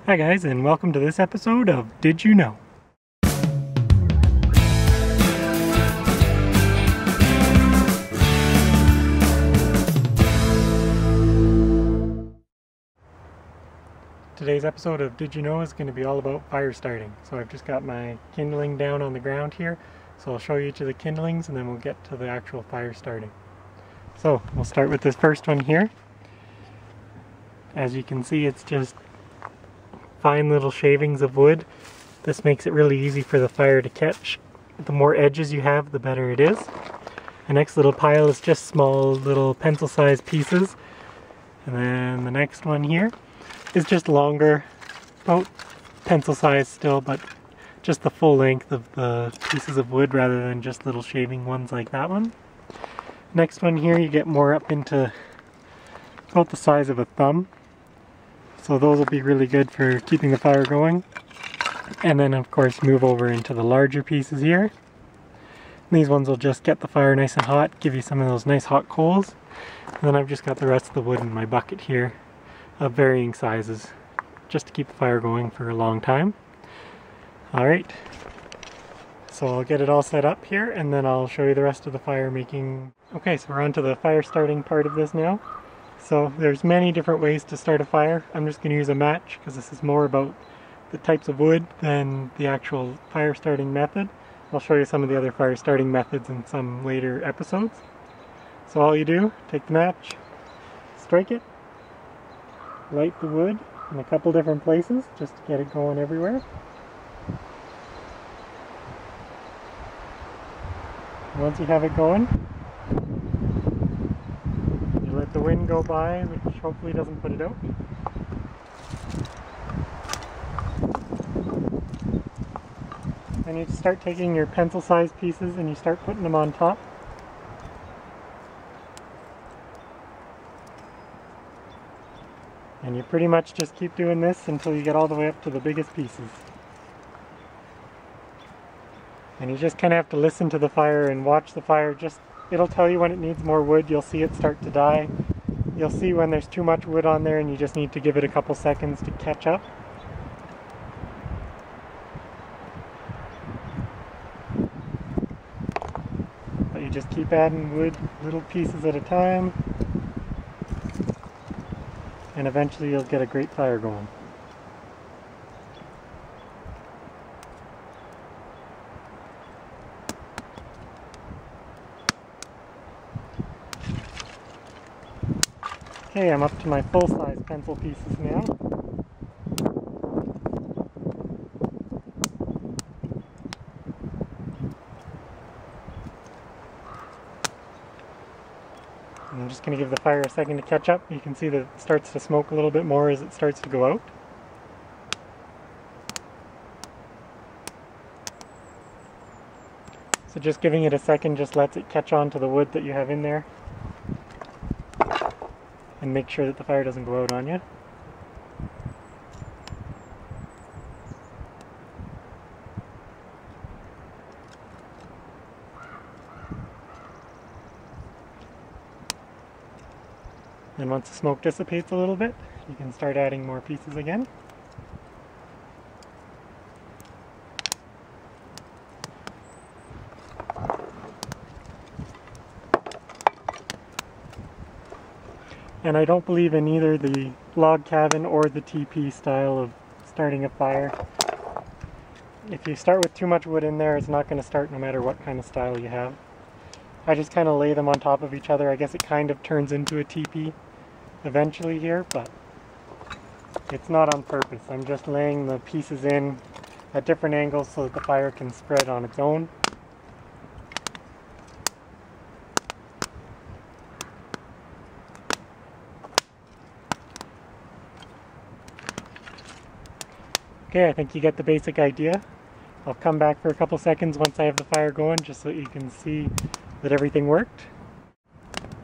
Hi guys, and welcome to this episode of Did You Know? Today's episode of Did You Know is going to be all about fire starting. So I've just got my kindling down on the ground here, so I'll show you each of the kindlings and then we'll get to the actual fire starting. So we'll start with this first one here. As you can see, it's just fine little shavings of wood. This makes it really easy for the fire to catch. The more edges you have, the better it is. The next little pile is just small little pencil-sized pieces. And then the next one here is just longer, about pencil-sized still, but just the full length of the pieces of wood rather than just little shaving ones like that one. Next one here, you get more up into about the size of a thumb. So those will be really good for keeping the fire going. And then of course move over into the larger pieces here. These ones will just get the fire nice and hot, give you some of those nice hot coals. And then I've just got the rest of the wood in my bucket here of varying sizes, just to keep the fire going for a long time. Alright, so I'll get it all set up here and then I'll show you the rest of the fire making. Okay, so we're on to the fire starting part of this now. So there's many different ways to start a fire. I'm just going to use a match because this is more about the types of wood than the actual fire starting method. I'll show you some of the other fire starting methods in some later episodes. So all you do, take the match, strike it, light the wood in a couple different places just to get it going everywhere. Once you have it going, let the wind go by, which hopefully doesn't put it out. Then you start taking your pencil-sized pieces and you start putting them on top. And you pretty much just keep doing this until you get all the way up to the biggest pieces. And you just kind of have to listen to the fire and watch the fire. It'll tell you when it needs more wood. You'll see it start to die. You'll see when there's too much wood on there and you just need to give it a couple seconds to catch up. But you just keep adding wood, little pieces at a time, and eventually you'll get a great fire going. Okay, I'm up to my full-size pencil pieces now. And I'm just going to give the fire a second to catch up. You can see that it starts to smoke a little bit more as it starts to go out. So just giving it a second just lets it catch on to the wood that you have in there. And make sure that the fire doesn't go out on you. And once the smoke dissipates a little bit, you can start adding more pieces again. And I don't believe in either the log cabin or the TP style of starting a fire. If you start with too much wood in there, it's not going to start no matter what kind of style you have. I just kind of lay them on top of each other. I guess it kind of turns into a TP eventually here, but it's not on purpose. I'm just laying the pieces in at different angles so that the fire can spread on its own. Okay, I think you get the basic idea. I'll come back for a couple seconds once I have the fire going, just so you can see that everything worked.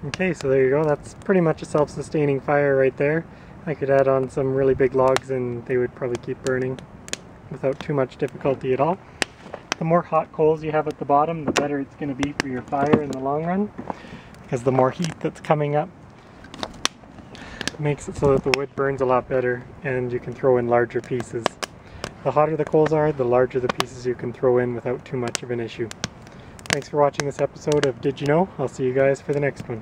Okay, so there you go. That's pretty much a self-sustaining fire right there. I could add on some really big logs and they would probably keep burning without too much difficulty at all. The more hot coals you have at the bottom, the better it's going to be for your fire in the long run, because the more heat that's coming up makes it so that the wood burns a lot better and you can throw in larger pieces. The hotter the coals are, the larger the pieces you can throw in without too much of an issue. Thanks for watching this episode of Did You Know? I'll see you guys for the next one.